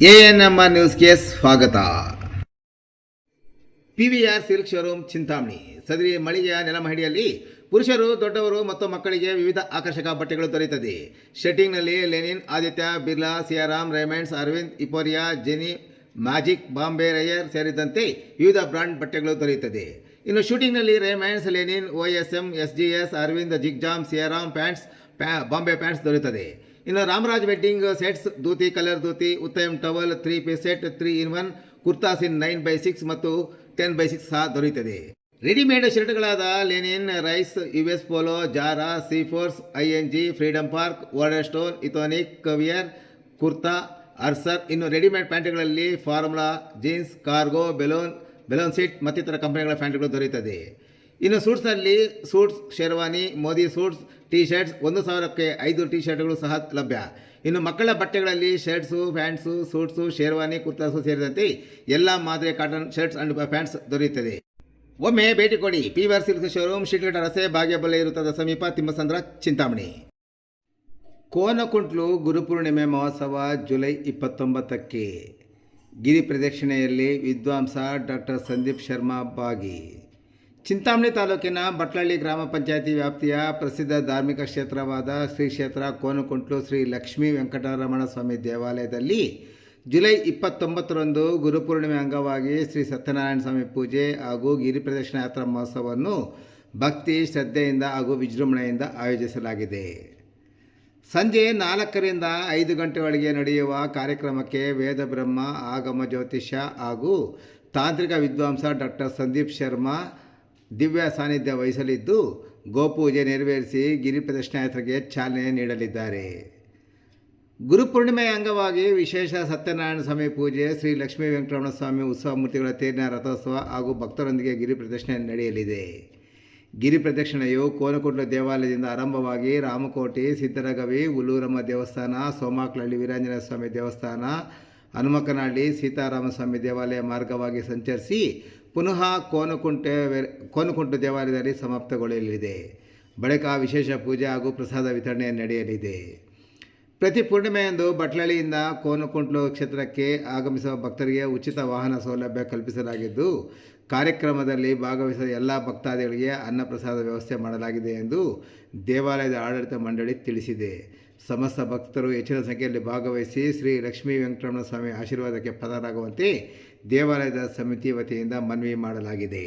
ANMR ನ್ಯೂಸ್ಗೆ ಸ್ವಾಗತ. PVR silk showroom Chintamani. ಸದರಿ ಮಳಿಗೆಯ ನೆಲಮಹಡಿಯಲ್ಲಿ ಪುರುಷರು, ದೊಡ್ಡವರು ಮತ್ತು ಮಕ್ಕಳಿಗೆ ವಿವಿಧ ಆಕರ್ಷಕ ಬಟ್ಟೆಗಳು ದೊರೆಯುತ್ತದೆ. ಶರ್ಟಿಂಗ್ನಲ್ಲಿ ಲೆನಿನ್, ಆದಿತ್ಯ ಬಿರ್ಲಾ, ಸಿಯಾರಾಮ್, ರೇಮಂಡ್ಸ್, ಅರವಿಂದ್, ಇಪೋರಿಯಾ, ಜೆನಿ, ಮ್ಯಾಜಿಕ್, ಬಾಂಬೆ ರೈಯರ್ ಸೇರಿದಂತೆ ವಿವಿಧ ಬ್ರಾಂಡ್ ಬಟ್ಟೆಗಳು ದೊರೆಯುತ್ತದೆ. ಇನ್ನು ಶೂಟಿಂಗ್ನಲ್ಲಿ Raymonds, linen, OSM, SGS, Arvind, ಜಿಗ್ಜಾಮ್, ಸಿಯಾರಾಮ್ ಪ್ಯಾಂಟ್ಸ್, ಬಾಂಬೆ ಪ್ಯಾಂಟ್ಸ್ ದೊರೆಯುತ್ತದೆ. ಇನ್ನು Ramraj wedding sets, dhoti, colour dhoti, Uttam towel, 3-piece set, 3-in-1 kurtas in 9x6 ಮತ್ತು 10x6 ಸಹ ದೊರೆಯುತ್ತದೆ. ರೆಡಿಮೇಡ್ ಶರ್ಟ್ಗಳಾದ ಲೆನಿನ್, ರೈಸ್, US ಪೋಲೋ, ಜಾರಾ, ಸೀಫೋರ್ಸ್, ING, ಫ್ರೀಡಮ್ ಪಾರ್ಕ್, ವಾರ್ಡರ್ಸ್ಟೋನ್, ಇಥೋನಿಕ್, ಕವಿಯರ್, ಕುರ್ತಾ, ಅರ್ಸರ್. ಇನ್ನು ರೆಡಿಮೇಡ್ ಪ್ಯಾಂಟ್ಗಳಲ್ಲಿ ಫಾರ್ಮುಲಾ, ಜೀನ್ಸ್, ಕಾರ್ಗೋ, ಬೆಲೂನ್ ಸೀಟ್ ಮತ್ತಿತರ ಕಂಪನಿಗಳ ಪ್ಯಾಂಟ್ಗಳು ದೊರೆಯುತ್ತದೆ. ಇನ್ನು ಸೂಟ್ಸ್ನಲ್ಲಿ suits, sherwani, Modi suits, T shirts 1,000ಕ್ಕೆ 5 ಟಿ ಶರ್ಟ್ಗಳು ಸಹ ಲಭ್ಯ. ಇನ್ನು ಮಕ್ಕಳ ಬಟ್ಟೆಗಳಲ್ಲಿ shirts, pants, suits, sherwani, kurtas ಸೇರಿದಂತೆ ಎಲ್ಲ ಮಾದರಿಯ ಕಾಟನ್ ಶರ್ಟ್ಸ್ ಅಂಡ್ ಪ್ಯಾಂಟ್ಸ್ ದೊರೆಯುತ್ತದೆ. ಒಮ್ಮೆ ಭೇಟಿ ಕೊಡಿ. ಪಿವಿಆರ್ ಸಿಲ್ಕ್ ಶೋರೂಮ್, ಶಿಡ್ಲಘಟ್ಟ ರಸ್ತೆ, ಭಾಗ್ಯಬಲ್ಲೆ ಇರುತ್ತದ ಸಮೀಪ, ತಿಮ್ಮಸಂದ್ರ, ಚಿಂತಾಮಣಿ. ಕೋನಕುಂಟ್ಲು ಗುರುಪೂರ್ಣಿಮೆ ಮಹೋತ್ಸವ ಜುಲೈ 29ಕ್ಕೆ. ಗಿರಿ ಪ್ರದಕ್ಷಿಣೆಯಲ್ಲಿ ವಿದ್ವಾಂಸ ಡಾಕ್ಟರ್ ಸಂದೀಪ್ ಶರ್ಮಾ ಭಾಗಿ. ಚಿಂತಾಮಣಿ ತಾಲೂಕಿನ ಬಟ್ಲಳ್ಳಿ ಗ್ರಾಮ ಪಂಚಾಯಿತಿ ವ್ಯಾಪ್ತಿಯ ಪ್ರಸಿದ್ಧ ಧಾರ್ಮಿಕ ಕ್ಷೇತ್ರವಾದ ಶ್ರೀ ಕ್ಷೇತ್ರ ಕೋನಕುಂಟ್ಲು ಶ್ರೀ ಲಕ್ಷ್ಮೀ ವೆಂಕಟರಮಣ ಸ್ವಾಮಿ ದೇವಾಲಯದಲ್ಲಿ ಜುಲೈ 29ರಂದು ಗುರುಪೂರ್ಣಿಮೆ ಅಂಗವಾಗಿ ಶ್ರೀ ಸತ್ಯನಾರಾಯಣ ಸ್ವಾಮಿ ಪೂಜೆ ಹಾಗೂ ಗಿರಿ ಪ್ರದಕ್ಷಿಣಾ ಯಾತ್ರಾ ಮಹೋತ್ಸವವನ್ನು ಭಕ್ತಿ, ಶ್ರದ್ಧೆಯಿಂದ ಹಾಗೂ ವಿಜೃಂಭಣೆಯಿಂದ ಆಯೋಜಿಸಲಾಗಿದೆ. ಸಂಜೆ 4ರಿಂದ 5 ಗಂಟೆಯೊಳಗೆ ನಡೆಯುವ ಕಾರ್ಯಕ್ರಮಕ್ಕೆ ವೇದ ಬ್ರಹ್ಮ, ಆಗಮ ಜ್ಯೋತಿಷ್ಯ ಹಾಗೂ ತಾಂತ್ರಿಕ ವಿದ್ವಾಂಸ ಡಾಕ್ಟರ್ ಸಂದೀಪ್ ಶರ್ಮಾ ದಿವ್ಯ ಸಾನ್ನಿಧ್ಯ ವಹಿಸಲಿದ್ದು, ಗೋಪೂಜೆ ನೆರವೇರಿಸಿ ಗಿರಿ ಪ್ರದಕ್ಷಿಣಾ ಯಾತ್ರೆಗೆ ಚಾಲನೆ ನೀಡಲಿದ್ದಾರೆ. ಗುರುಪೂರ್ಣಿಮೆಯ ಅಂಗವಾಗಿ ವಿಶೇಷ ಸತ್ಯನಾರಾಯಣ ಸ್ವಾಮಿ ಪೂಜೆ, ಶ್ರೀ ಲಕ್ಷ್ಮೀ ವೆಂಕಟರಮಣ ಸ್ವಾಮಿ ಉತ್ಸವ ಮೂರ್ತಿಗಳ ತೇರಿನ ರಥೋತ್ಸವ ಹಾಗೂ ಭಕ್ತರೊಂದಿಗೆ ಗಿರಿ ಪ್ರದಕ್ಷಿಣೆ ನಡೆಯಲಿದೆ. ಗಿರಿ ಪ್ರದಕ್ಷಿಣೆಯು ಕೋನಕುಂಟ್ಲು ದೇವಾಲಯದಿಂದ ಆರಂಭವಾಗಿ ರಾಮಕೋಟಿ, ಸಿದ್ದರಗವಿ, ಉಲ್ಲೂರಮ್ಮ ದೇವಸ್ಥಾನ, ಸೋಮಾಕ್ಲಹಳ್ಳಿ ವೀರಾಂಜನೇಯ ಸ್ವಾಮಿ ದೇವಸ್ಥಾನ, ಹನುಮಕ್ಕನಹಳ್ಳಿ ಸೀತಾರಾಮಸ್ವಾಮಿ ದೇವಾಲಯ ಮಾರ್ಗವಾಗಿ ಸಂಚರಿಸಿ ಪುನಃ ಕೋನಕುಂಟು ದೇವಾಲಯದಲ್ಲಿ ಸಮಾಪ್ತಗೊಳ್ಳಲಿದೆ. ಬಳಿಕ ವಿಶೇಷ ಪೂಜೆ ಹಾಗೂ ಪ್ರಸಾದ ವಿತರಣೆ ನಡೆಯಲಿದೆ. ಪ್ರತಿ ಪೂರ್ಣಿಮೆಯಂದು ಬಟ್ಲಳ್ಳಿಯಿಂದ ಕೋನಕುಂಟ್ಲು ಕ್ಷೇತ್ರಕ್ಕೆ ಆಗಮಿಸುವ ಭಕ್ತರಿಗೆ ಉಚಿತ ವಾಹನ ಸೌಲಭ್ಯ ಕಲ್ಪಿಸಲಾಗಿದ್ದು, ಕಾರ್ಯಕ್ರಮದಲ್ಲಿ ಭಾಗವಹಿಸಿದ ಎಲ್ಲ ಭಕ್ತಾದಿಗಳಿಗೆ ಅನ್ನಪ್ರಸಾದ ವ್ಯವಸ್ಥೆ ಮಾಡಲಾಗಿದೆ ಎಂದು ದೇವಾಲಯದ ಆಡಳಿತ ಮಂಡಳಿ ತಿಳಿಸಿದೆ. ಸಮಸ್ತ ಭಕ್ತರು ಹೆಚ್ಚಿನ ಸಂಖ್ಯೆಯಲ್ಲಿ ಭಾಗವಹಿಸಿ ಶ್ರೀ ಲಕ್ಷ್ಮೀ ವೆಂಕಟರಮಣ ಸ್ವಾಮಿ ಆಶೀರ್ವಾದಕ್ಕೆ ಪಾತ್ರರಾಗುವಂತೆ ದೇವಾಲಯದ ಸಮಿತಿ ವತಿಯಿಂದ ಮನವಿ ಮಾಡಲಾಗಿದೆ.